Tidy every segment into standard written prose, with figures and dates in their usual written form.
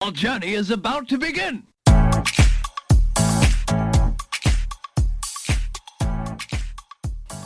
Your journey is about to begin.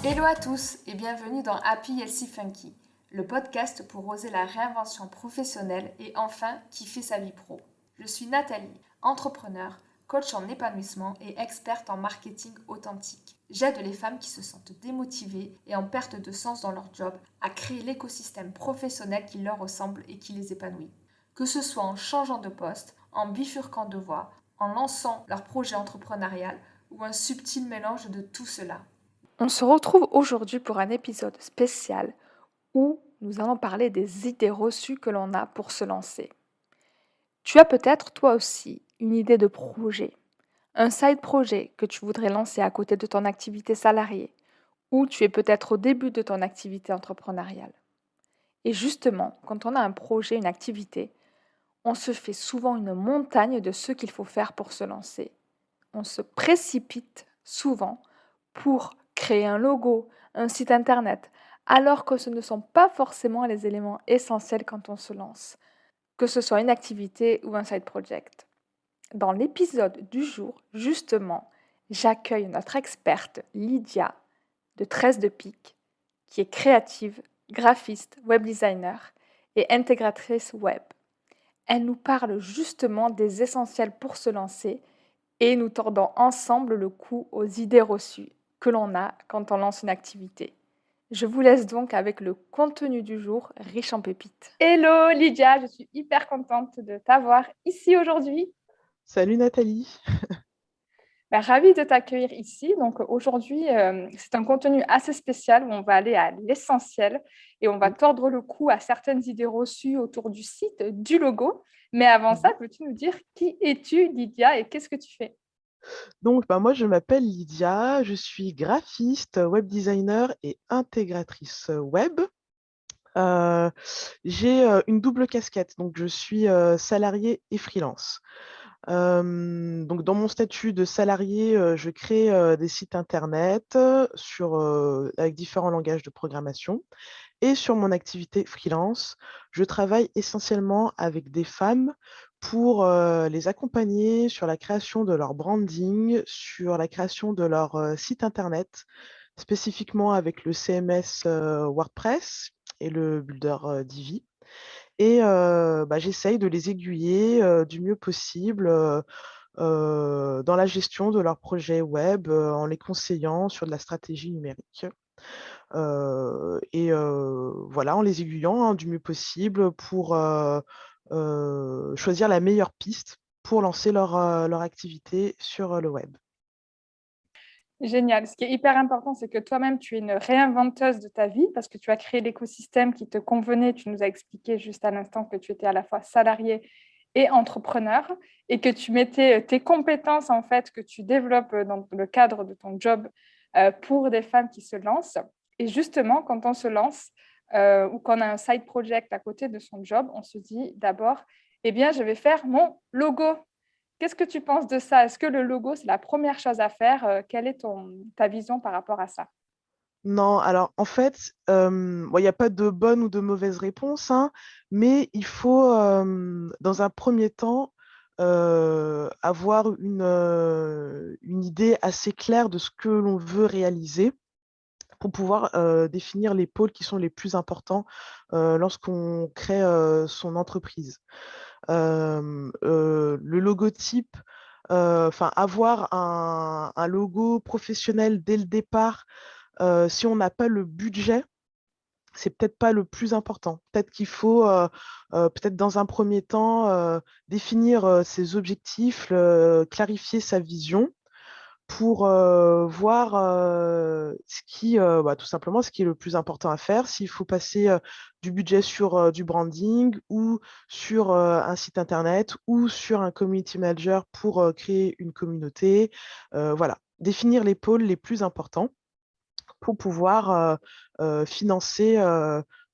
Hello à tous et bienvenue dans Happy Healthy Funky, le podcast pour oser la réinvention professionnelle et enfin kiffer sa vie pro. Je suis Nathalie, entrepreneur, coach en épanouissement et experte en marketing authentique. J'aide les femmes qui se sentent démotivées et en perte de sens dans leur job à créer l'écosystème professionnel qui leur ressemble et qui les épanouit. Que ce soit en changeant de poste, en bifurquant de voie, en lançant leur projet entrepreneurial ou un subtil mélange de tout cela. On se retrouve aujourd'hui pour un épisode spécial où nous allons parler des idées reçues que l'on a pour se lancer. Tu as peut-être toi aussi une idée de projet, un side projet que tu voudrais lancer à côté de ton activité salariée ou tu es peut-être au début de ton activité entrepreneuriale. Et justement, quand on a un projet, une activité, on se fait souvent une montagne de ce qu'il faut faire pour se lancer. On se précipite souvent pour créer un logo, un site internet, alors que ce ne sont pas forcément les éléments essentiels quand on se lance, que ce soit une activité ou un side project. Dans l'épisode du jour, justement, j'accueille notre experte Lydia de 13 de Pique, qui est créative, graphiste, web designer et intégratrice web. Elle nous parle justement des essentiels pour se lancer et nous tordons ensemble le cou aux idées reçues que l'on a quand on lance une activité. Je vous laisse donc avec le contenu du jour riche en pépites. Hello Lydia, je suis hyper contente de t'avoir ici aujourd'hui. Salut Nathalie. Ravie de t'accueillir ici. Donc aujourd'hui, c'est un contenu assez spécial où on va aller à l'essentiel et on va tordre le cou à certaines idées reçues autour du site, du logo. Mais avant ça, peux-tu nous dire qui es-tu, Lydia, et qu'est-ce que tu fais? Donc, moi, je m'appelle Lydia, je suis graphiste, web designer et intégratrice web. J'ai une double casquette, donc je suis salariée et freelance. Donc, dans mon statut de salarié, je crée des sites internet avec différents langages de programmation. Et sur mon activité freelance, je travaille essentiellement avec des femmes pour les accompagner sur la création de leur branding, sur la création de leur site internet, spécifiquement avec le CMS WordPress et le builder Divi. Et j'essaye de les aiguiller du mieux possible dans la gestion de leurs projets web en les conseillant sur de la stratégie numérique. Voilà, en les aiguillant, du mieux possible pour choisir la meilleure piste pour lancer leur activité sur le web. Génial. Ce qui est hyper important, c'est que toi-même, tu es une réinventeuse de ta vie parce que tu as créé l'écosystème qui te convenait. Tu nous as expliqué juste à l'instant que tu étais à la fois salarié et entrepreneur et que tu mettais tes compétences, en fait, que tu développes dans le cadre de ton job pour des femmes qui se lancent. Et justement, quand on se lance ou qu'on a un side project à côté de son job, on se dit d'abord, eh bien, je vais faire mon logo. Qu'est-ce que tu penses de ça? Est-ce que le logo, c'est la première chose à faire? Quelle est ta vision par rapport à ça? Non, alors en fait, il n'y a pas de bonne ou de mauvaise réponse, hein, mais il faut, dans un premier temps, avoir une idée assez claire de ce que l'on veut réaliser pour pouvoir définir les pôles qui sont les plus importants lorsqu'on crée son entreprise. Le logotype, avoir un logo professionnel dès le départ, si on n'a pas le budget, c'est peut-être pas le plus important. Peut-être qu'il faut, peut-être dans un premier temps, définir ses objectifs, clarifier sa vision pour voir tout simplement ce qui est le plus important à faire, s'il faut passer du budget sur du branding ou sur un site internet ou sur un community manager pour créer une communauté. Voilà, définir les pôles les plus importants pour pouvoir financer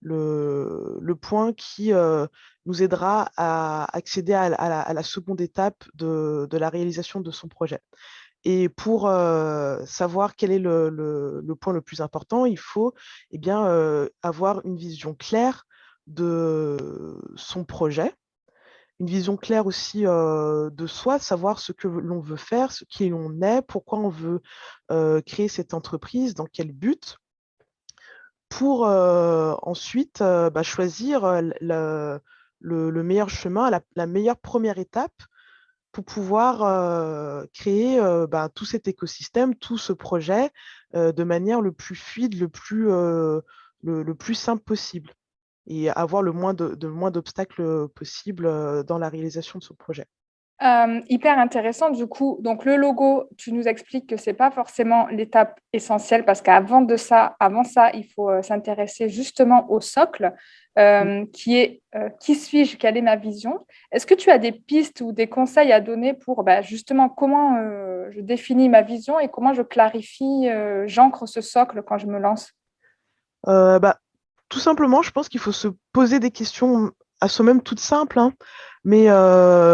le point qui nous aidera à accéder à la seconde étape de la réalisation de son projet. Et pour savoir quel est le point le plus important, il faut avoir une vision claire de son projet une vision claire aussi de soi, savoir ce que l'on veut faire, ce qui l'on est, pourquoi on veut créer cette entreprise, dans quel but, pour ensuite choisir le meilleur chemin, la meilleure première étape pour pouvoir créer tout cet écosystème, tout ce projet de manière le plus fluide, le plus simple possible et avoir le moins d'obstacles possible dans la réalisation de ce projet. Hyper intéressant. Du coup, donc le logo, tu nous expliques que c'est pas forcément l'étape essentielle parce avant ça, il faut s'intéresser justement au socle Oui. qui est qui suis-je, quelle est ma vision. Est-ce que tu as des pistes ou des conseils à donner pour justement comment je définis ma vision et comment je clarifie, j'ancre ce socle quand je me lance? Euh, bah, Tout simplement, je pense qu'il faut se poser des questions à soi-même toutes simples, hein. Mais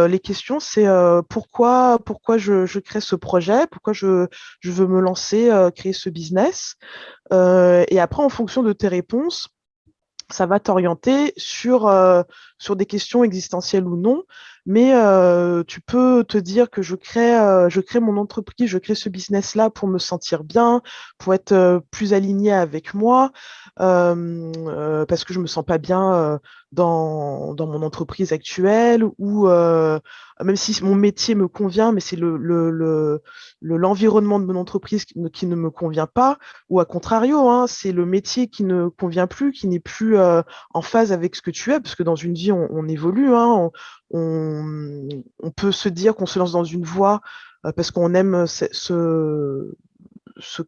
les questions, c'est pourquoi je crée ce projet, pourquoi je veux me lancer, créer ce business. Et après, en fonction de tes réponses, ça va t'orienter sur des questions existentielles ou non, mais tu peux te dire que je crée mon entreprise, je crée ce business-là pour me sentir bien, pour être plus aligné avec moi, parce que je me sens pas bien dans mon entreprise actuelle, ou même si mon métier me convient, mais c'est l'environnement de mon entreprise qui ne me convient pas, ou à contrario, hein, c'est le métier qui ne convient plus, qui n'est plus en phase avec ce que tu es, parce que dans une vie, on évolue, hein, on peut se dire qu'on se lance dans une voie parce qu'on aime ce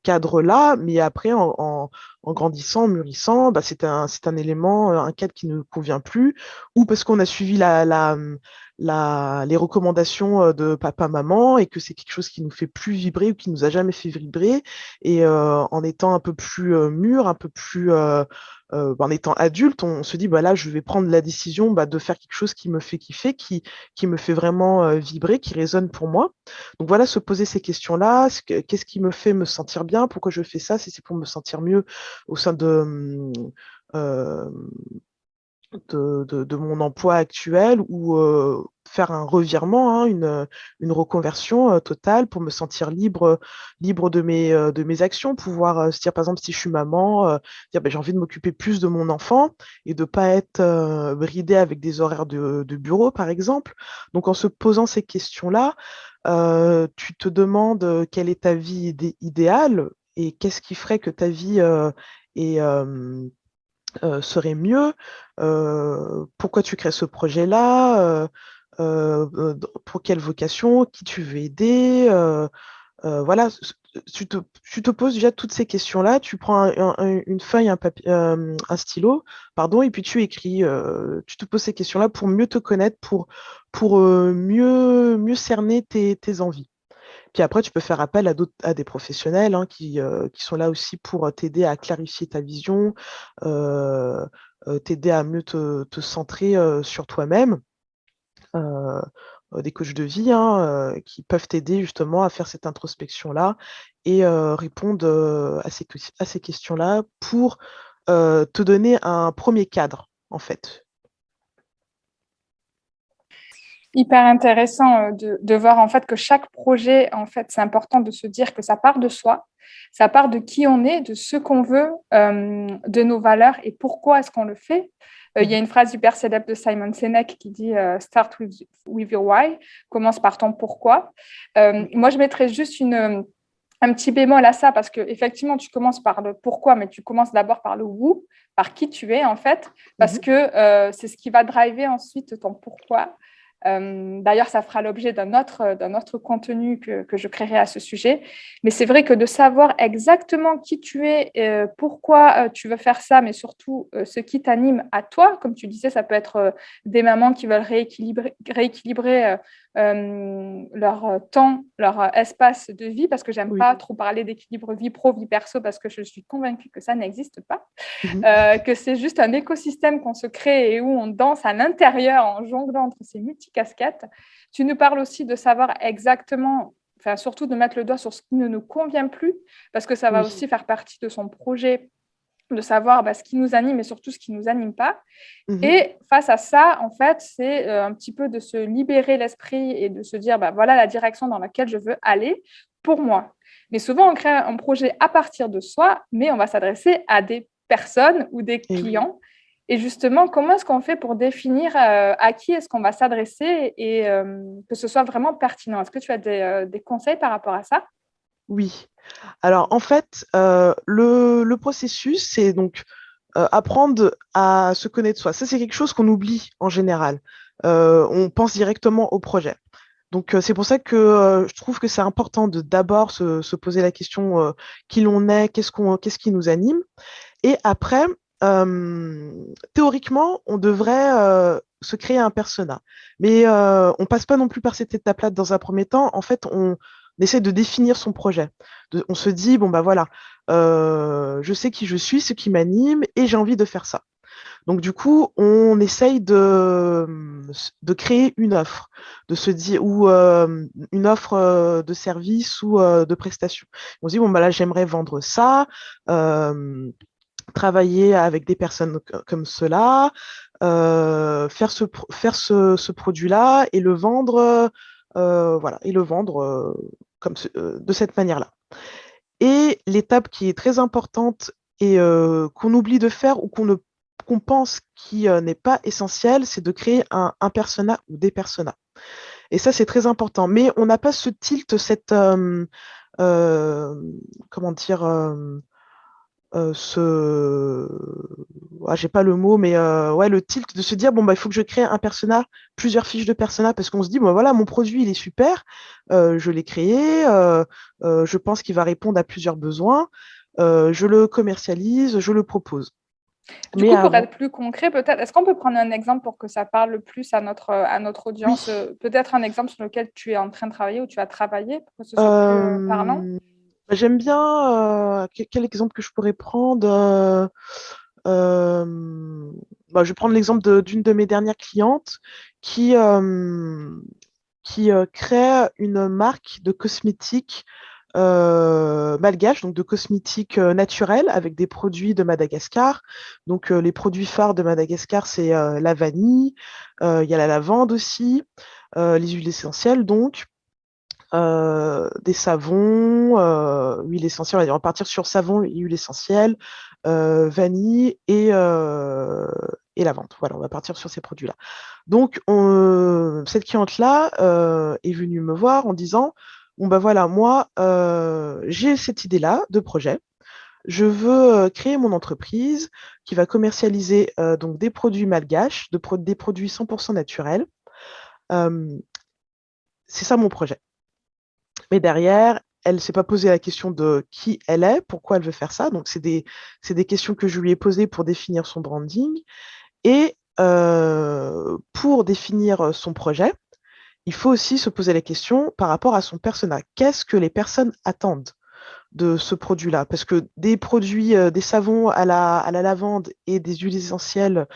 cadre-là, mais après, en grandissant, en mûrissant, c'est un élément, un cadre qui ne convient plus, ou parce qu'on a suivi les recommandations de papa, maman, et que c'est quelque chose qui nous fait plus vibrer ou qui nous a jamais fait vibrer, et en étant un peu plus mûr, un peu plus en étant adulte, on se dit, bah là, je vais prendre la décision de faire quelque chose qui me fait kiffer, qui me fait vraiment vibrer, qui résonne pour moi. Donc voilà, se poser ces questions-là, qu'est-ce qui me fait me sentir bien, pourquoi je fais ça, si c'est pour me sentir mieux au sein euh, de mon emploi actuel, ou faire un revirement, hein, une reconversion totale pour me sentir libre de mes actions, pouvoir se dire, par exemple, si je suis maman, dire j'ai envie de m'occuper plus de mon enfant et de pas être bridée avec des horaires de bureau, par exemple. Donc en se posant ces questions-là, tu te demandes quelle est ta vie idéale et qu'est-ce qui ferait que ta vie est, serait mieux, pourquoi tu crées ce projet-là, pour quelle vocation, qui tu veux aider, voilà, tu te poses déjà toutes ces questions-là, tu prends une feuille, un stylo, pardon, et puis tu écris, tu te poses ces questions-là pour mieux te connaître, pour mieux cerner tes envies. Puis après, tu peux faire appel à des professionnels, hein, qui sont là aussi pour t'aider à clarifier ta vision, euh, t'aider à mieux te centrer sur toi-même. Euh, des coachs de vie, hein, qui peuvent t'aider justement à faire cette introspection-là et répondre à ces questions-là pour te donner un premier cadre, en fait. Hyper intéressant de voir en fait que chaque projet, en fait, c'est important de se dire que ça part de soi, ça part de qui on est, de ce qu'on veut, de nos valeurs et pourquoi est-ce qu'on le fait. Il y a une phrase hyper célèbre de Simon Sinek qui dit Start with your why, commence par ton pourquoi. Moi, je mettrais juste un petit bémol à ça parce que effectivement, tu commences par le pourquoi, mais tu commences d'abord par le who, par qui tu es en fait, parce Mhm. que c'est ce qui va driver ensuite ton pourquoi. D'ailleurs, ça fera l'objet d'un autre contenu que je créerai à ce sujet. Mais c'est vrai que de savoir exactement qui tu es, pourquoi tu veux faire ça, mais surtout ce qui t'anime à toi, comme tu disais, ça peut être des mamans qui veulent rééquilibrer leur temps, leur espace de vie, parce que j'aime Oui. pas trop parler d'équilibre vie pro, vie perso, parce que je suis convaincue que ça n'existe pas. Mhm. Que c'est juste un écosystème qu'on se crée et où on danse à l'intérieur en jonglant entre ces multicasquettes. Tu nous parles aussi de savoir exactement, enfin surtout de mettre le doigt sur ce qui ne nous convient plus, parce que ça va Oui. aussi faire partie de son projet de savoir ce qui nous anime et surtout ce qui ne nous anime pas. Mmh. Et face à ça, en fait, c'est un petit peu de se libérer l'esprit et de se dire, voilà la direction dans laquelle je veux aller pour moi. Mais souvent, on crée un projet à partir de soi, mais on va s'adresser à des personnes ou des Et oui. clients. Et justement, comment est-ce qu'on fait pour définir à qui est-ce qu'on va s'adresser et que ce soit vraiment pertinent? Est-ce que tu as des conseils par rapport à ça? Oui. Alors, en fait, le processus, c'est donc apprendre à se connaître soi. Ça, c'est quelque chose qu'on oublie en général. On pense directement au projet. Donc, c'est pour ça que je trouve que c'est important de d'abord se poser la question qui l'on est, qu'est-ce qui nous anime. Et après, théoriquement, on devrait se créer un persona. Mais on passe pas non plus par cette étape-là dans un premier temps. En fait, on essaie de définir son projet. On se dit, bon, bah voilà, je sais qui je suis, ce qui m'anime, et j'ai envie de faire ça. Donc, du coup, on essaye de créer une offre, de se dire, ou une offre de service ou de prestation. On se dit, bon, bah là, j'aimerais vendre ça. Travailler avec des personnes comme cela, faire ce produit-là et le vendre, voilà, et le vendre de cette manière-là. Et l'étape qui est très importante et qu'on oublie de faire ou qu'on pense qui n'est pas essentielle, c'est de créer un persona ou des personas. Et ça, c'est très important. Mais on n'a pas ce tilt, comment dire, j'ai pas le mot, mais ouais, le tilt de se dire, bon, bah, il faut que je crée un persona, plusieurs fiches de persona, parce qu'on se dit, bon, voilà, mon produit, il est super, je l'ai créé, je pense qu'il va répondre à plusieurs besoins, je le commercialise, je le propose. Du Mais coup, pour avant, être plus concret, peut-être, est-ce qu'on peut prendre un exemple pour que ça parle plus à notre oui, audience? Peut-être un exemple sur lequel tu es en train de travailler ou tu as travaillé pour que ce soit plus parlant? euh, j'aime bien, quel exemple que je pourrais prendre? Euh, je vais prendre l'exemple d'une de mes dernières clientes qui, qui crée une marque de cosmétiques malgaches, donc de cosmétiques naturels avec des produits de Madagascar. Donc les produits phares de Madagascar, c'est la vanille, il y a la lavande aussi, les huiles essentielles donc. Des savons, huile essentielle, on va partir sur savon et huile essentielle, vanille et lavande. Voilà, on va partir sur ces produits-là. Donc, cette cliente-là est venue me voir en disant, bon ben voilà, moi, j'ai cette idée-là de projet. Je veux créer mon entreprise qui va commercialiser donc des produits malgaches, des produits 100% naturels. Euh, c'est ça mon projet. Mais derrière, elle ne s'est pas posé la question de qui elle est, pourquoi elle veut faire ça. Donc, c'est des questions que je lui ai posées pour définir son branding. Et pour définir son projet, il faut aussi se poser la question par rapport à son persona. Qu'est-ce que les personnes attendent de ce produit-là? Parce que des produits, des savons à la lavande et des huiles essentielles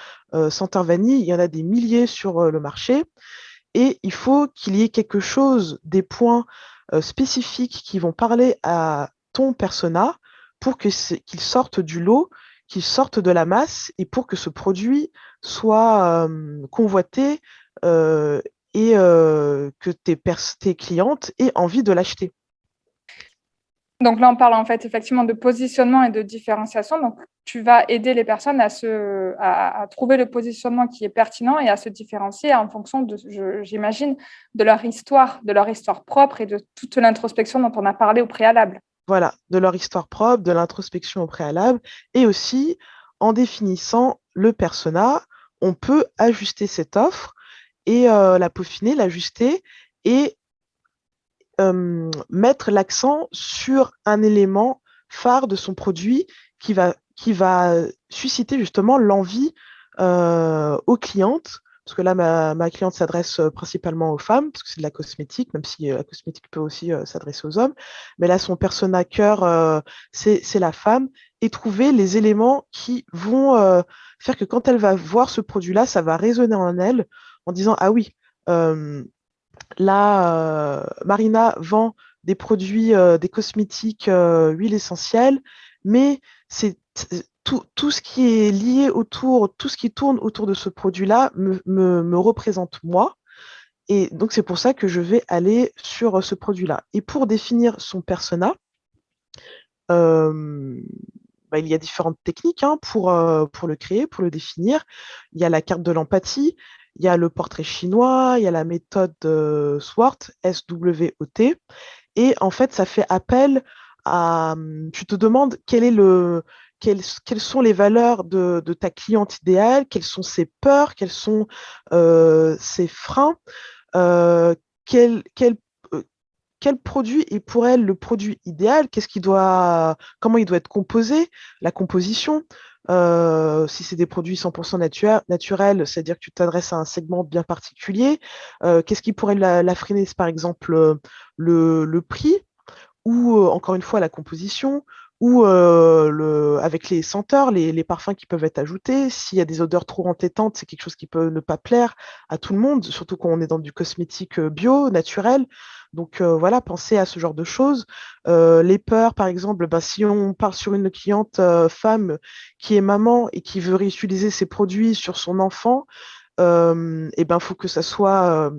senteur vanille, il y en a des milliers sur le marché. Et il faut qu'il y ait quelque chose, des points spécifiques qui vont parler à ton persona pour qu'il sorte du lot, qu'il sorte de la masse et pour que ce produit soit convoité euh, et que tes clientes aient envie de l'acheter. Donc là, on parle en fait effectivement de positionnement et de différenciation. Donc, tu vas aider les personnes à trouver le positionnement qui est pertinent et à se différencier en fonction j'imagine, de leur histoire propre et de toute l'introspection dont on a parlé au préalable. Voilà, de leur histoire propre, de l'introspection au préalable et aussi en définissant le persona, on peut ajuster cette offre et la peaufiner, l'ajuster et mettre l'accent sur un élément phare de son produit qui va susciter justement l'envie aux clientes. Parce que là, ma cliente s'adresse principalement aux femmes, parce que c'est de la cosmétique, même si la cosmétique peut aussi s'adresser aux hommes. Mais là, son persona cœur, c'est la femme. Et trouver les éléments qui vont faire que quand elle va voir ce produit-là, ça va résonner en elle en disant, ah oui, euh, là, Marina vend des produits, des cosmétiques, huiles essentielles, mais tout ce qui est lié autour, tout ce qui tourne autour de ce produit-là me représente moi. Et donc, c'est pour ça que je vais aller sur ce produit-là. Et pour définir son persona, euh, il y a différentes techniques hein, pour le créer, pour le définir. Il y a la carte de l'empathie, il y a le portrait chinois, il y a la méthode SWOT, SWOT. Et en fait, ça fait appel à... Tu te demandes quelles sont les valeurs de ta cliente idéale, quelles sont ses peurs, quels sont ses freins, euh, quel, quel, euh, quel produit est pour elle le produit idéal, comment il doit être composé, la composition. Si c'est des produits 100% naturels, c'est-à-dire que tu t'adresses à un segment bien particulier. Qu'est-ce qui pourrait la freiner, par exemple, le prix ou encore une fois la composition, ou avec les senteurs, les parfums qui peuvent être ajoutés. S'il y a des odeurs trop entêtantes, c'est quelque chose qui peut ne pas plaire à tout le monde, surtout quand on est dans du cosmétique bio, naturel. Donc voilà, pensez à ce genre de choses. Les peurs, par exemple, si on part sur une cliente femme qui est maman et qui veut réutiliser ses produits sur son enfant, et ben, faut que ça soit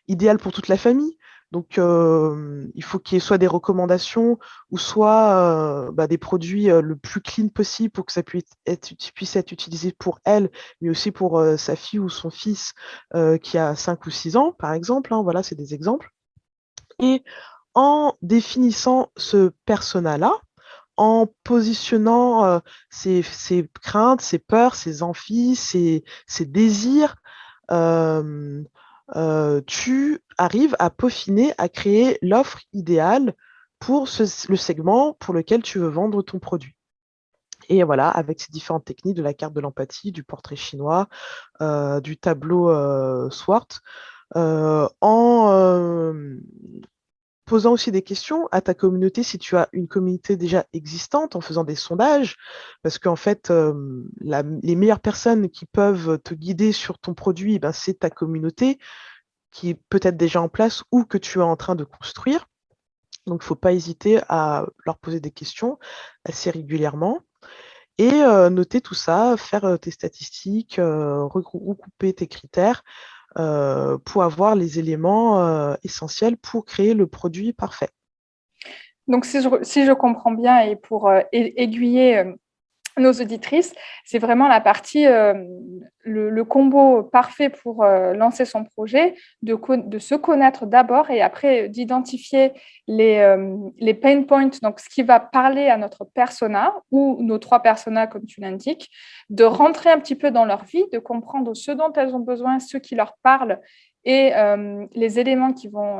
idéal pour toute la famille. Donc, il faut qu'il y ait soit des recommandations ou soit des produits le plus clean possible pour que ça puisse être utilisé pour elle, mais aussi pour sa fille ou son fils qui a 5 ou 6 ans, par exemple. Hein. Voilà, c'est des exemples. Et en définissant ce persona-là, en positionnant ses craintes, ses peurs, ses envies, ses désirs, euh, tu arrives à peaufiner, à créer l'offre idéale pour le segment pour lequel tu veux vendre ton produit. Et voilà, avec ces différentes techniques de la carte de l'empathie, du portrait chinois, du tableau SWOT, en posant aussi des questions à ta communauté si tu as une communauté déjà existante en faisant des sondages, parce qu'en fait, les meilleures personnes qui peuvent te guider sur ton produit, ben, c'est ta communauté qui est peut-être déjà en place ou que tu es en train de construire. Donc, il ne faut pas hésiter à leur poser des questions assez régulièrement et noter tout ça, faire tes statistiques, regrouper tes critères pour avoir les éléments essentiels pour créer le produit parfait. Donc, si je comprends bien, et pour aiguiller nos auditrices, c'est vraiment la partie, le combo parfait pour lancer son projet, de se connaître d'abord et après d'identifier les pain points, donc ce qui va parler à notre persona ou nos 3 personas, comme tu l'indiques, de rentrer un petit peu dans leur vie, de comprendre ce dont elles ont besoin, ce qui leur parle et les éléments qui vont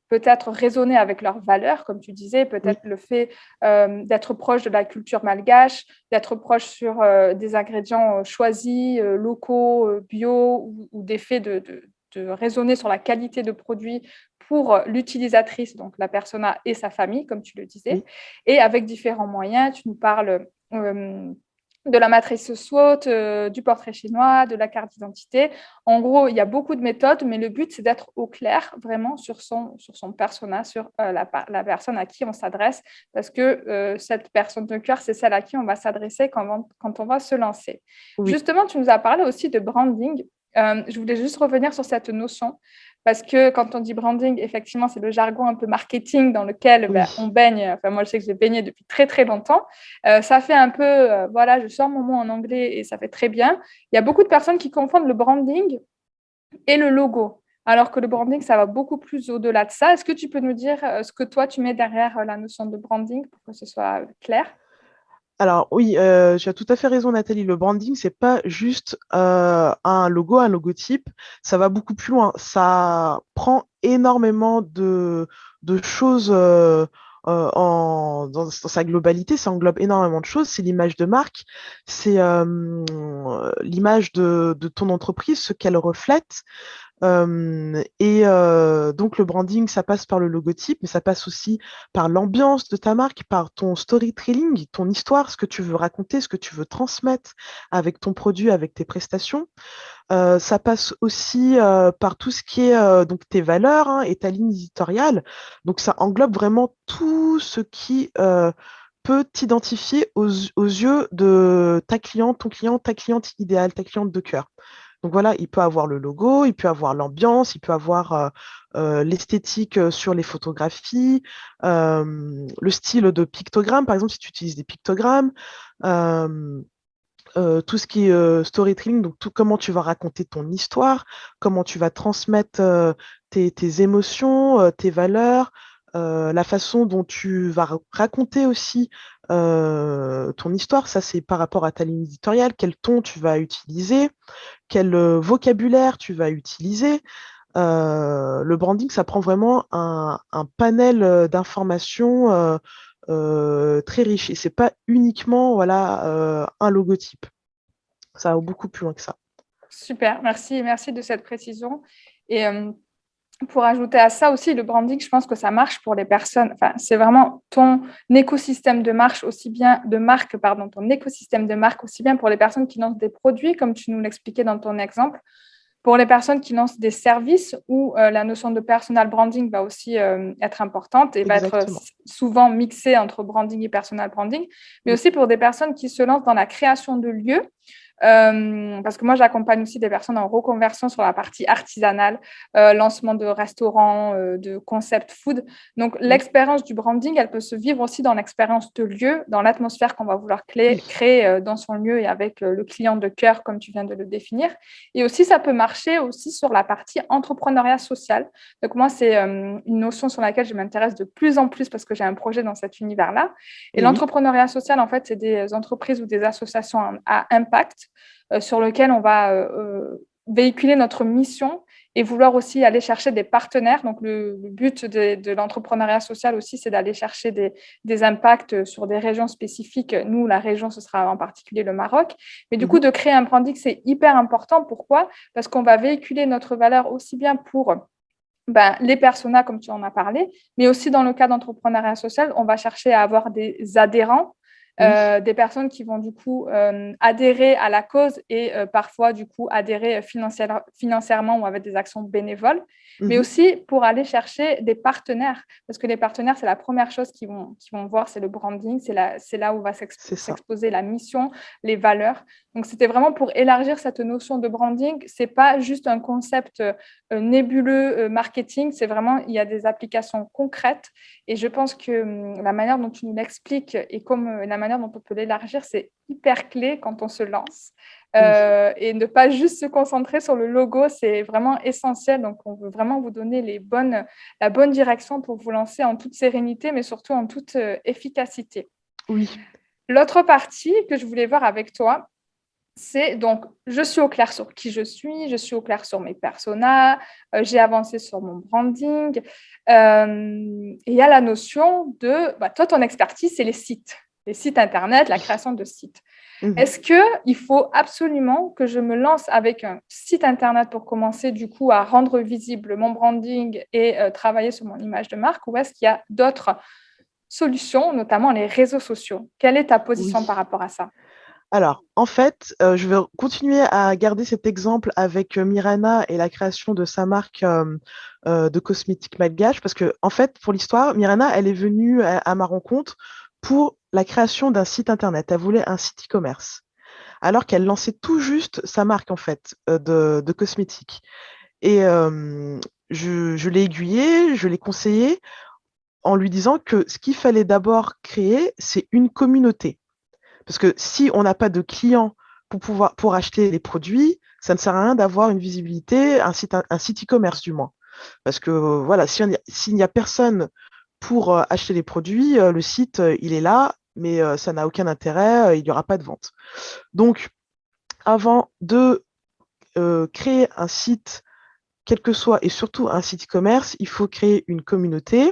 peut-être résonner avec leurs valeurs, comme tu disais, peut-être le fait d'être proche de la culture malgache, d'être proche sur des ingrédients choisis, locaux, bio, ou des faits de raisonner sur la qualité de produit pour l'utilisatrice, donc la persona et sa famille, comme tu le disais. Oui. Et avec différents moyens, tu nous parles de la matrice SWOT, du portrait chinois, de la carte d'identité. En gros, il y a beaucoup de méthodes, mais le but, c'est d'être au clair vraiment sur son persona, sur la personne à qui on s'adresse, parce que cette personne de cœur, c'est celle à qui on va s'adresser quand on va se lancer. Oui. Justement, tu nous as parlé aussi de branding. Je voulais juste revenir sur cette notion, parce que quand on dit branding, effectivement, c'est le jargon un peu marketing dans lequel on baigne. Enfin, moi, je sais que j'ai baigné depuis très, très longtemps. Ça fait un peu, voilà, je sors mon mot en anglais et ça fait très bien. Il y a beaucoup de personnes qui confondent le branding et le logo, alors que le branding, ça va beaucoup plus au-delà de ça. Est-ce que tu peux nous dire ce que toi, tu mets derrière la notion de branding pour que ce soit clair? Alors oui, tu as tout à fait raison, Nathalie. Le branding, c'est pas juste un logo, un logotype. Ça va beaucoup plus loin. Ça prend énormément de choses dans sa globalité. Ça englobe énormément de choses. C'est l'image de marque, c'est l'image de ton entreprise, ce qu'elle reflète. Donc le branding, ça passe par le logotype, mais ça passe aussi par l'ambiance de ta marque, par ton storytelling, ton histoire, ce que tu veux raconter, ce que tu veux transmettre avec ton produit, avec tes prestations. Ça passe aussi par tout ce qui est donc tes valeurs hein, et ta ligne éditoriale. Donc ça englobe vraiment tout ce qui peut t'identifier aux yeux de ta cliente, ton client, ta cliente idéale, ta cliente de cœur. Donc voilà, il peut avoir le logo, il peut avoir l'ambiance, il peut avoir l'esthétique sur les photographies, le style de pictogramme, par exemple, si tu utilises des pictogrammes, euh, tout ce qui est storytelling, donc comment tu vas raconter ton histoire, comment tu vas transmettre tes émotions, tes valeurs, la façon dont tu vas raconter aussi ton histoire, ça c'est par rapport à ta ligne éditoriale, quel ton tu vas utiliser, quel vocabulaire tu vas utiliser. Le branding, ça prend vraiment un panel d'informations très riche. Et c'est pas uniquement voilà, un logotype. Ça va beaucoup plus loin que ça. Super, merci de cette précision. Et pour ajouter à ça aussi, le branding, je pense que ça marche pour les personnes. Enfin, c'est vraiment ton écosystème de marque aussi bien ton écosystème de marque aussi bien pour les personnes qui lancent des produits, comme tu nous l'expliquais dans ton exemple, pour les personnes qui lancent des services où la notion de personal branding va aussi être importante et va être Exactement. souvent mixée entre branding et personal branding, mais aussi pour des personnes qui se lancent dans la création de lieux. Parce que moi, j'accompagne aussi des personnes en reconversion sur la partie artisanale, lancement de restaurants, de concept food. Donc, l'expérience du branding, elle peut se vivre aussi dans l'expérience de lieu, dans l'atmosphère qu'on va vouloir créer dans son lieu et avec le client de cœur, comme tu viens de le définir. Et aussi, ça peut marcher aussi sur la partie entrepreneuriat social. Donc, moi, c'est une notion sur laquelle je m'intéresse de plus en plus parce que j'ai un projet dans cet univers-là. Et l'entrepreneuriat social, en fait, c'est des entreprises ou des associations à impact sur lequel on va véhiculer notre mission et vouloir aussi aller chercher des partenaires. Donc, le but de l'entrepreneuriat social aussi, c'est d'aller chercher des impacts sur des régions spécifiques. Nous, la région, ce sera en particulier le Maroc. Mais du coup, de créer un branding, c'est hyper important. Pourquoi ? Parce qu'on va véhiculer notre valeur aussi bien pour les personas, comme tu en as parlé, mais aussi dans le cas d'entrepreneuriat social, on va chercher à avoir des adhérents, des personnes qui vont du coup adhérer à la cause et parfois du coup adhérer financièrement ou avec des actions bénévoles, mais aussi pour aller chercher des partenaires, parce que les partenaires, c'est la première chose qu'ils vont voir, c'est le branding, c'est là où va s'exposer la mission, les valeurs. Donc, c'était vraiment pour élargir cette notion de branding. Ce n'est pas juste un concept nébuleux marketing, c'est vraiment, il y a des applications concrètes. Et je pense que la manière dont tu nous l'expliques et comme la manière dont on peut l'élargir, c'est hyper clé quand on se lance. Et ne pas juste se concentrer sur le logo, c'est vraiment essentiel. Donc, on veut vraiment vous donner la bonne direction pour vous lancer en toute sérénité, mais surtout en toute efficacité. Oui. L'autre partie que je voulais voir avec toi, c'est donc, je suis au clair sur qui je suis au clair sur mes personas, j'ai avancé sur mon branding. Et il y a la notion de, toi, ton expertise, c'est les sites Internet, la création de sites. Est-ce qu'il faut absolument que je me lance avec un site Internet pour commencer du coup à rendre visible mon branding et travailler sur mon image de marque, ou est-ce qu'il y a d'autres solutions, notamment les réseaux sociaux? Quelle est ta position par rapport à ça? Alors, en fait, je vais continuer à garder cet exemple avec Mirana et la création de sa marque de cosmétiques malgaches, parce que, en fait, pour l'histoire, Mirana, elle est venue à ma rencontre pour la création d'un site internet. Elle voulait un site e-commerce, alors qu'elle lançait tout juste sa marque, en fait, de cosmétiques. Et je l'ai aiguillée, je l'ai conseillée en lui disant que ce qu'il fallait d'abord créer, c'est une communauté. Parce que si on n'a pas de clients pour acheter les produits, ça ne sert à rien d'avoir une visibilité, un site e-commerce du moins. Parce que voilà, s'il n'y a personne pour acheter les produits, le site, il est là, mais ça n'a aucun intérêt, il n'y aura pas de vente. Donc, avant de créer un site, quel que soit, et surtout un site e-commerce, il faut créer une communauté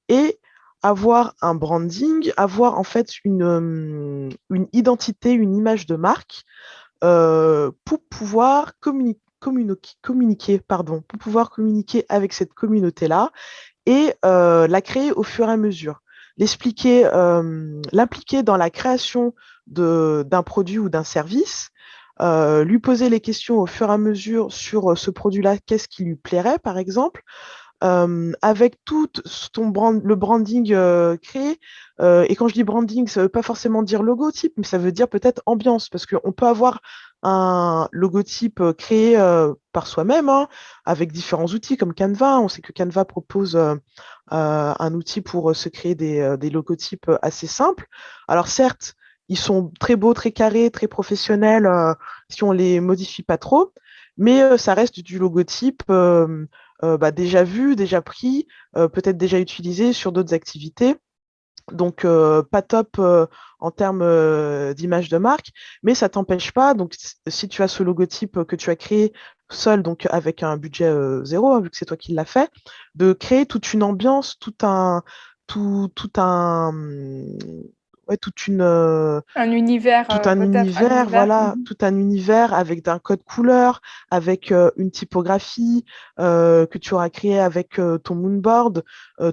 et avoir un branding, avoir en fait une identité, une image de marque pour pouvoir communiquer avec cette communauté-là et la créer au fur et à mesure. L'impliquer dans la création d'un produit ou d'un service, lui poser les questions au fur et à mesure sur ce produit-là, qu'est-ce qui lui plairait, par exemple, avec tout le branding créé. Et quand je dis branding, ça ne veut pas forcément dire logotype, mais ça veut dire peut-être ambiance, parce qu'on peut avoir un logotype créé par soi-même, hein, avec différents outils comme Canva. On sait que Canva propose un outil pour se créer des logotypes assez simples. Alors certes, ils sont très beaux, très carrés, très professionnels si on les modifie pas trop, mais ça reste du logotype déjà vu, déjà pris, peut-être déjà utilisé sur d'autres activités. Donc, pas top en termes d'image de marque, mais ça t'empêche pas. Donc, si tu as ce logotype que tu as créé seul, donc avec un budget zéro, hein, vu que c'est toi qui l'as fait, de créer toute une ambiance, tout un, ouais, Un univers, tout un peut-être un univers, univers. voilà, Mhm. tout un univers avec un code couleur, avec une typographie que tu auras créée avec ton moonboard,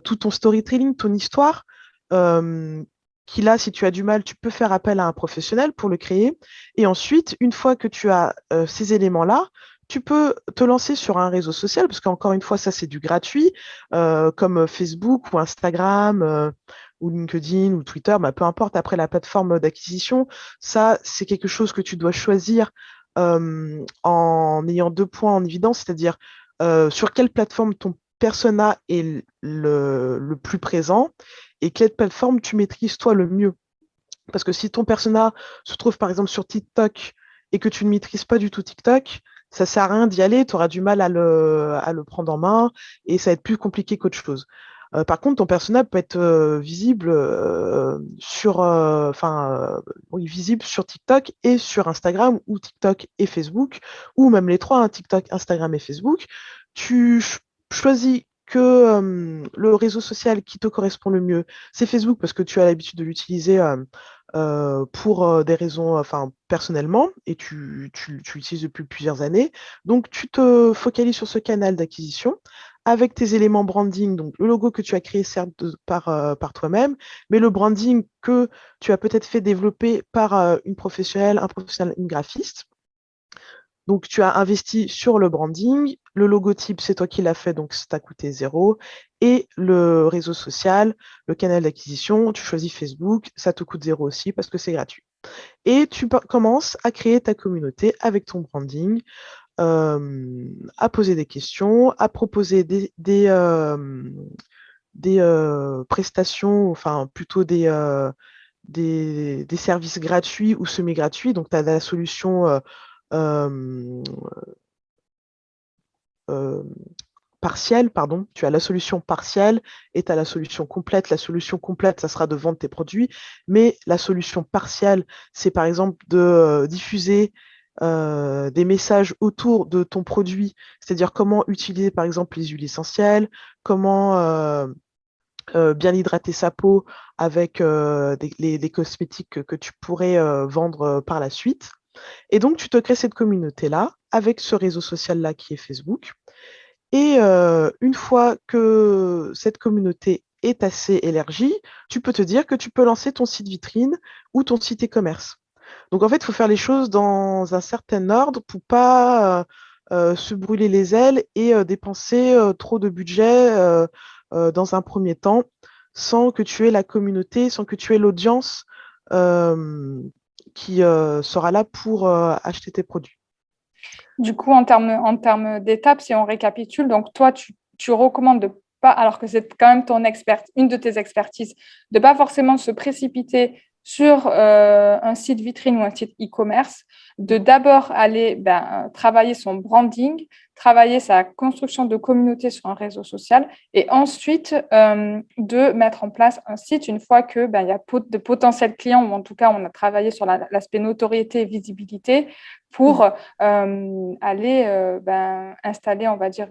tout ton storytelling, ton histoire, euh, qui là, si tu as du mal, tu peux faire appel à un professionnel pour le créer. Et ensuite, une fois que tu as ces éléments-là, tu peux te lancer sur un réseau social, parce qu'encore une fois, ça, c'est du gratuit, comme Facebook ou Instagram. Ou LinkedIn ou Twitter, bah, peu importe après la plateforme d'acquisition, ça, c'est quelque chose que tu dois choisir en ayant 2 points en évidence, c'est-à-dire sur quelle plateforme ton persona est le plus présent et quelle plateforme tu maîtrises toi le mieux. Parce que si ton persona se trouve par exemple sur TikTok et que tu ne maîtrises pas du tout TikTok, ça sert à rien d'y aller, tu auras du mal à le prendre en main et ça va être plus compliqué qu'autre chose. Par contre, ton persona peut être visible oui, visible sur TikTok et sur Instagram ou TikTok et Facebook, ou même les trois, hein, TikTok, Instagram et Facebook. Tu choisis que le réseau social qui te correspond le mieux, c'est Facebook parce que tu as l'habitude de l'utiliser pour des raisons, enfin, personnellement, et tu l'utilises depuis plusieurs années. Donc, tu te focalises sur ce canal d'acquisition avec tes éléments branding, donc le logo que tu as créé certes par toi-même, mais le branding que tu as peut-être fait développer par une professionnelle, un professionnel, une graphiste. Donc, tu as investi sur le branding. Le logotype, c'est toi qui l'as fait, donc ça t'a coûté zéro. Et le réseau social, le canal d'acquisition, tu choisis Facebook, ça te coûte zéro aussi parce que c'est gratuit. Et tu commences à créer ta communauté avec ton branding, à poser des questions, à proposer des prestations, enfin plutôt des services gratuits ou semi-gratuits. Donc, tu as la solution euh, euh, partielle, pardon, tu as la solution partielle et tu as la solution complète. La solution complète, ça sera de vendre tes produits, mais la solution partielle, c'est par exemple de diffuser des messages autour de ton produit, c'est-à-dire comment utiliser par exemple les huiles essentielles, comment bien hydrater sa peau avec des cosmétiques que tu pourrais vendre par la suite. Et donc, tu te crées cette communauté-là avec ce réseau social-là qui est Facebook. Et une fois que cette communauté est assez élargie, tu peux te dire que tu peux lancer ton site vitrine ou ton site e-commerce. Donc en fait, il faut faire les choses dans un certain ordre pour pas se brûler les ailes et dépenser trop de budget dans un premier temps sans que tu aies la communauté, sans que tu aies l'audience euh, qui sera là pour acheter tes produits. Du coup, en termes d'étapes, si on récapitule, donc toi, tu recommandes de pas, alors que c'est quand même une de tes expertises, de pas forcément se précipiter sur un site vitrine ou un site e-commerce, de d'abord aller travailler son branding, travailler sa construction de communauté sur un réseau social et ensuite de mettre en place un site une fois que il y a de potentiels clients ou en tout cas on a travaillé sur l'aspect notoriété et visibilité pour aller installer, on va dire,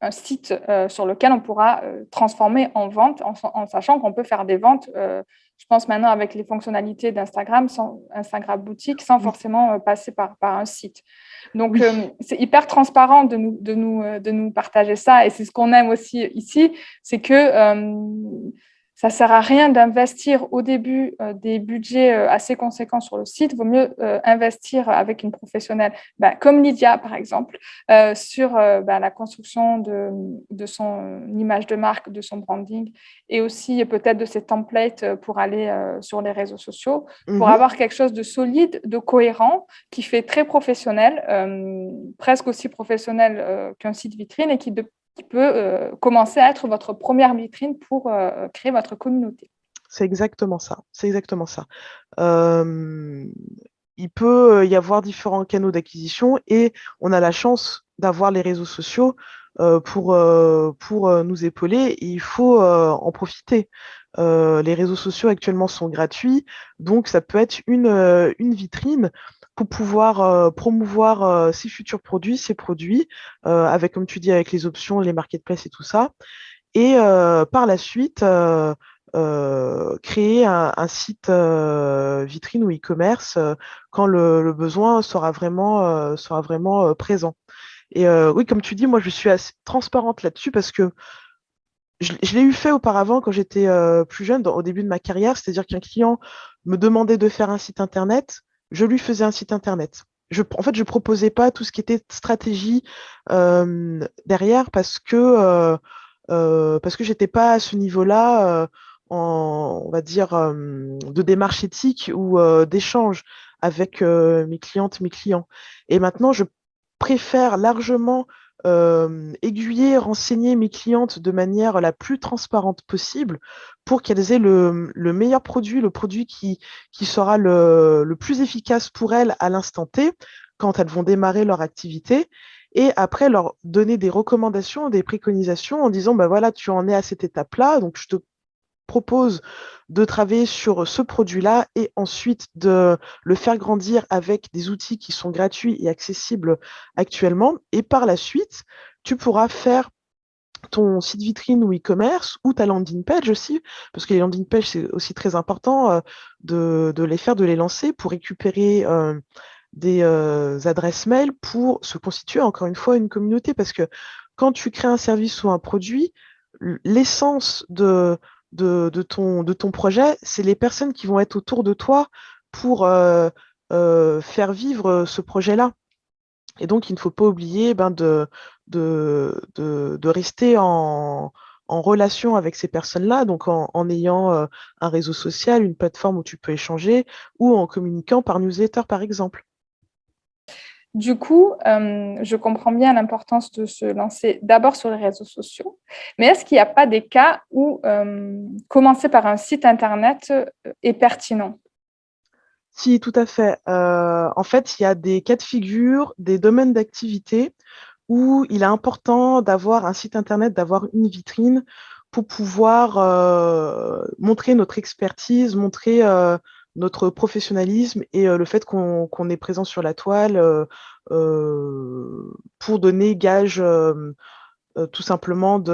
un site sur lequel on pourra transformer en vente, en sachant qu'on peut faire des ventes, je pense maintenant avec les fonctionnalités d'Instagram, Instagram boutique, sans Oui, forcément passer par un site. Donc, oui. c'est hyper transparent de nous partager ça, et c'est ce qu'on aime aussi ici, c'est que Ça ne sert à rien d'investir au début des budgets assez conséquents sur le site. Il vaut mieux investir avec une professionnelle, comme Lydia, par exemple, sur la construction de son image de marque, de son branding, et aussi peut-être de ses templates pour aller sur les réseaux sociaux, pour Mhm. avoir quelque chose de solide, de cohérent, qui fait très professionnel, presque aussi professionnel qu'un site vitrine, et qui peut commencer à être votre première vitrine pour créer votre communauté. C'est exactement ça. C'est exactement ça. Euh, il peut y avoir différents canaux d'acquisition et on a la chance d'avoir les réseaux sociaux pour nous épauler et il faut en profiter. Les réseaux sociaux actuellement sont gratuits, donc ça peut être une vitrine pour pouvoir promouvoir ses futurs produits, ses produits, avec, comme tu dis, avec les options, les marketplaces et tout ça. Et par la suite, créer un site vitrine ou e-commerce quand le besoin sera vraiment présent. Et oui, comme tu dis, moi, je suis assez transparente là-dessus parce que je l'ai eu fait auparavant quand j'étais plus jeune, au début de ma carrière, c'est-à-dire qu'un client me demandait de faire un site internet, je lui faisais un site internet. En fait, je proposais pas tout ce qui était stratégie derrière parce que j'étais pas à ce niveau-là, on va dire, de démarche éthique ou d'échange avec mes clientes, mes clients. Et maintenant, je préfère largement aiguiller, renseigner mes clientes de manière la plus transparente possible pour qu'elles aient le meilleur produit, le produit qui sera le plus efficace pour elles à l'instant T, quand elles vont démarrer leur activité, et après leur donner des recommandations, des préconisations en disant, bah voilà, tu en es à cette étape-là, donc je te propose de travailler sur ce produit-là et ensuite de le faire grandir avec des outils qui sont gratuits et accessibles actuellement. Et par la suite, tu pourras faire ton site vitrine ou e-commerce ou ta landing page aussi, parce que les landing pages, c'est aussi très important de les faire, de les lancer pour récupérer des adresses mail pour se constituer encore une fois une communauté. Parce que quand tu crées un service ou un produit, l'essence de ton projet, c'est les personnes qui vont être autour de toi pour faire vivre ce projet-là. Et donc, il ne faut pas oublier de rester en relation avec ces personnes-là, donc en ayant un réseau social, une plateforme où tu peux échanger, ou en communiquant par newsletter, par exemple. Du coup, je comprends bien l'importance de se lancer d'abord sur les réseaux sociaux, mais est-ce qu'il n'y a pas des cas où commencer par un site internet est pertinent? Si, tout à fait. En fait, il y a des cas de figure, des domaines d'activité où il est important d'avoir un site internet, d'avoir une vitrine pour pouvoir montrer notre expertise, montrer notre professionnalisme et le fait qu'on est présent sur la toile pour donner gage tout simplement pour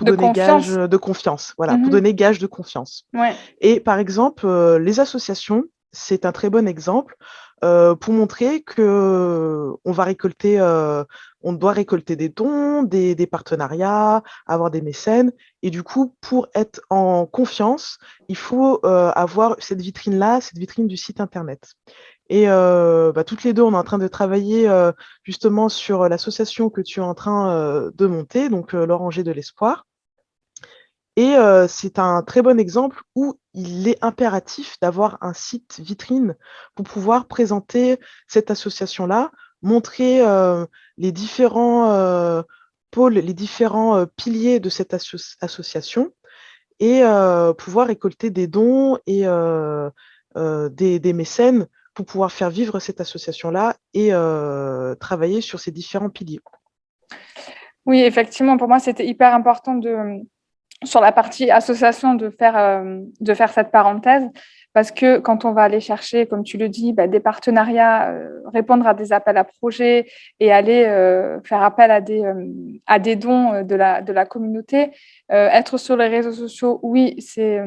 De donner gage confiance? de confiance. Voilà, pour Mhm. donner gage de confiance. Ouais. Et par exemple, les associations, c'est un très bon exemple pour montrer que on doit récolter des dons, des partenariats, avoir des mécènes. Et du coup, pour être en confiance, il faut avoir cette vitrine-là, cette vitrine du site Internet. Et toutes les deux, on est en train de travailler justement sur l'association que tu es en train de monter, donc l'Oranger de l'Espoir. Et c'est un très bon exemple où il est impératif d'avoir un site vitrine pour pouvoir présenter cette association-là, montrer les différents pôles, les différents piliers de cette association et pouvoir récolter des dons et des mécènes pour pouvoir faire vivre cette association-là et travailler sur ces différents piliers. Oui, effectivement, pour moi, c'était hyper important sur la partie association de faire cette parenthèse parce que quand on va aller chercher, comme tu le dis, des partenariats, répondre à des appels à projets et aller faire appel à des dons de la communauté, être sur les réseaux sociaux, oui, c'est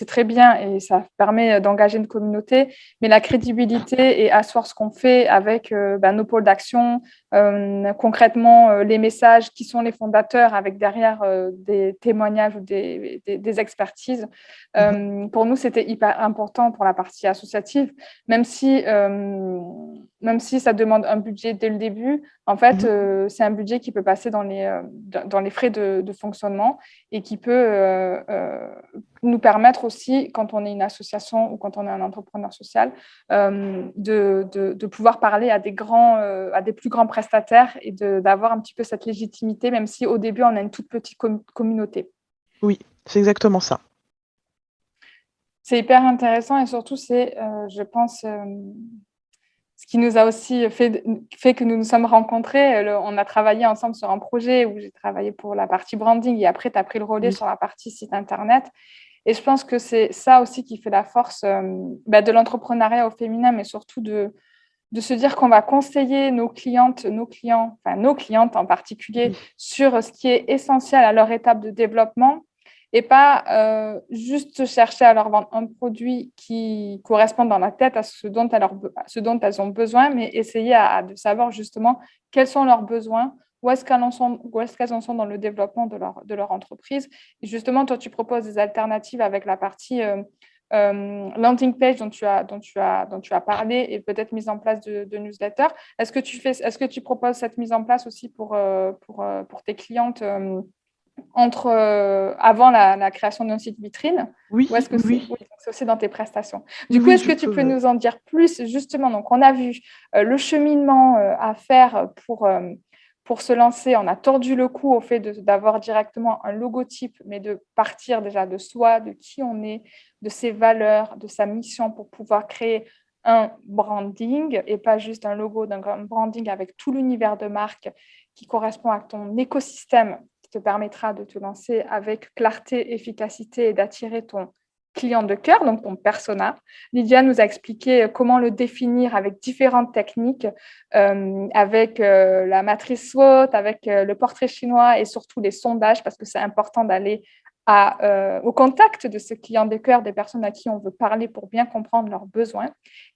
très bien et ça permet d'engager une communauté, mais la crédibilité et asseoir ce qu'on fait avec nos pôles d'action, concrètement les messages, qui sont les fondateurs, avec derrière des témoignages ou des expertises. Pour nous, c'était hyper important pour la partie associative, même si ça demande un budget dès le début. En fait, c'est un budget qui peut passer dans les frais de fonctionnement et qui peut nous permettre aussi, quand on est une association ou quand on est un entrepreneur social, de pouvoir parler à des plus grands prestataires et d'avoir un petit peu cette légitimité, même si au début, on a une toute petite communauté. Oui, c'est exactement ça. C'est hyper intéressant et surtout, c'est, je pense, ce qui nous a aussi fait que nous nous sommes rencontrés. On a travaillé ensemble sur un projet où j'ai travaillé pour la partie branding et après, tu as pris le relais sur la partie site Internet. Et je pense que c'est ça aussi qui fait la force de l'entrepreneuriat au féminin, mais surtout de se dire qu'on va conseiller nos clients en particulier, sur ce qui est essentiel à leur étape de développement et pas juste chercher à leur vendre un produit qui correspond dans la tête à ce dont elles ont besoin, mais essayer de savoir justement quels sont leurs besoins, où est-ce qu'elles en sont dans le développement de leur entreprise. Et justement, toi, tu proposes des alternatives avec la partie landing page dont tu as parlé et peut-être mise en place de newsletter. Est-ce que tu proposes cette mise en place aussi pour tes clientes avant la création d'un site vitrine? Oui, Ou est-ce que oui. c'est aussi dans tes prestations? Oui, Du coup, oui, est-ce que tu peux nous en dire plus justement? Donc, on a vu le cheminement à faire pour se lancer. On a tordu le cou au fait d'avoir directement un logotype, mais de partir déjà de soi, de qui on est, de ses valeurs, de sa mission pour pouvoir créer un branding et pas juste un logo, d'un branding avec tout l'univers de marque qui correspond à ton écosystème, qui te permettra de te lancer avec clarté, efficacité et d'attirer ton client de cœur, donc ton persona. Lydia nous a expliqué comment le définir avec différentes techniques, avec la matrice SWOT, avec le portrait chinois et surtout les sondages, parce que c'est important d'aller au contact de ce client de cœur, des personnes à qui on veut parler pour bien comprendre leurs besoins.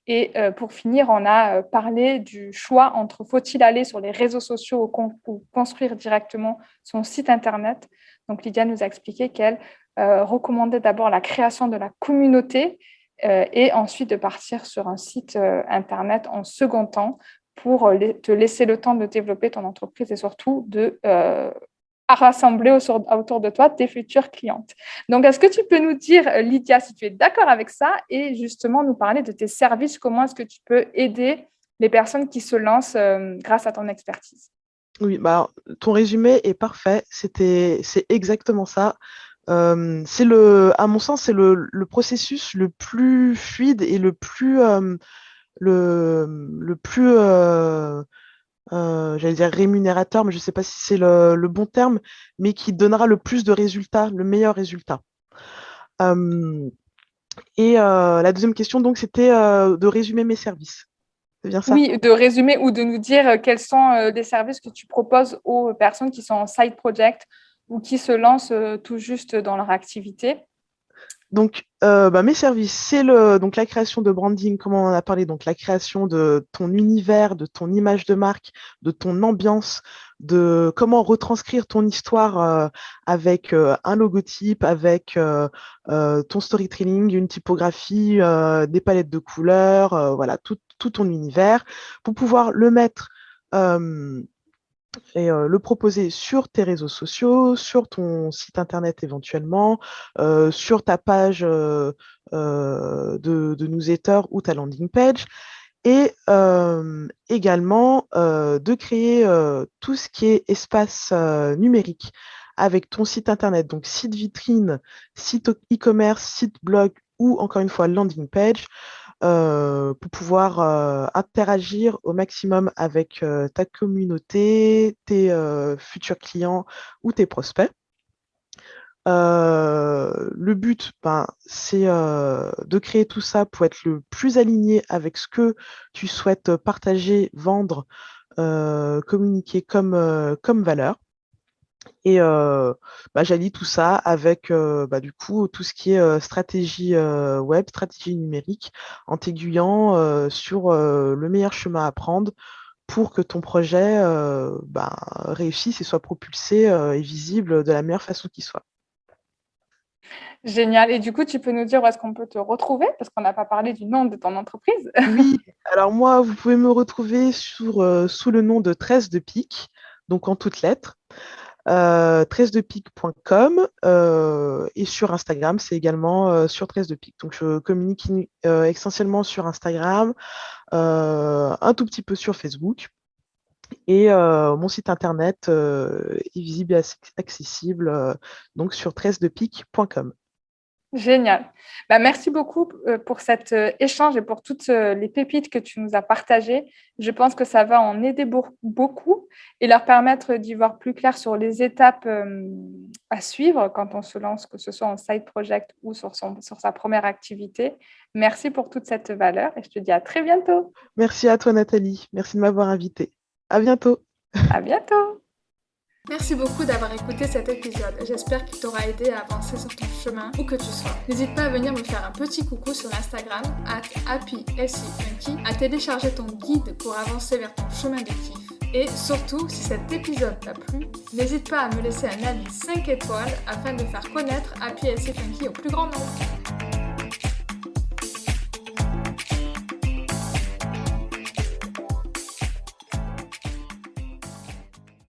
Et pour finir, on a parlé du choix entre faut-il aller sur les réseaux sociaux ou construire directement son site Internet. Donc, Lydia nous a expliqué qu'elle recommandait d'abord la création de la communauté et ensuite de partir sur un site Internet en second temps pour te laisser le temps de développer ton entreprise et surtout à rassembler autour de toi tes futures clientes. Donc, est-ce que tu peux nous dire, Lydia, si tu es d'accord avec ça et justement nous parler de tes services, comment est-ce que tu peux aider les personnes qui se lancent grâce à ton expertise? Oui, bah, ton résumé est parfait. C'est exactement ça. À mon sens, c'est le processus le plus fluide et le plus j'allais dire rémunérateur, mais je ne sais pas si c'est le bon terme, mais qui donnera le plus de résultats, le meilleur résultat. La deuxième question, donc, c'était de résumer mes services. C'est bien ça? Oui, de résumer ou de nous dire quels sont les services que tu proposes aux personnes qui sont en side project ou qui se lancent tout juste dans leur activité. Donc, mes services, c'est donc la création de branding, comme on en a parlé, donc la création de ton univers, de ton image de marque, de ton ambiance, de comment retranscrire ton histoire avec un logotype, avec ton storytelling, une typographie, des palettes de couleurs, voilà, tout ton univers, pour pouvoir le mettre et le proposer sur tes réseaux sociaux, sur ton site internet éventuellement, sur ta page de newsletter ou ta landing page. Et également de créer tout ce qui est espace numérique avec ton site internet, donc site vitrine, site e-commerce, site blog ou encore une fois landing page, pour pouvoir interagir au maximum avec ta communauté, tes futurs clients ou tes prospects. Le but, c'est de créer tout ça pour être le plus aligné avec ce que tu souhaites partager, vendre, communiquer comme valeur. Et j'allie tout ça avec du coup tout ce qui est stratégie web, stratégie numérique, en t'aiguillant sur le meilleur chemin à prendre pour que ton projet réussisse et soit propulsé et visible de la meilleure façon qui soit. Génial. Et du coup, tu peux nous dire où est-ce qu'on peut te retrouver? Parce qu'on n'a pas parlé du nom de ton entreprise. Oui, alors moi, vous pouvez me retrouver sous le nom de Tresse de Pique, donc en toutes lettres, tressedepique.com et sur Instagram, c'est également sur Tresse de Pique. Donc je communique essentiellement sur Instagram, un tout petit peu sur Facebook. Et mon site internet est visible et accessible donc sur tressedepique.com. Génial. Merci beaucoup pour cet échange et pour toutes les pépites que tu nous as partagées. Je pense que ça va en aider beaucoup et leur permettre d'y voir plus clair sur les étapes à suivre quand on se lance, que ce soit en side project ou sur sa première activité. Merci pour toute cette valeur et je te dis à très bientôt. Merci à toi, Nathalie. Merci de m'avoir invitée. À bientôt. À bientôt. Merci beaucoup d'avoir écouté cet épisode. J'espère qu'il t'aura aidé à avancer sur ton chemin où que tu sois. N'hésite pas à venir me faire un petit coucou sur l'Instagram @happyslcfunky, à télécharger ton guide pour avancer vers ton chemin de kiff. Et surtout, si cet épisode t'a plu, n'hésite pas à me laisser un avis 5 étoiles afin de faire connaître Happy LC Funky au plus grand nombre.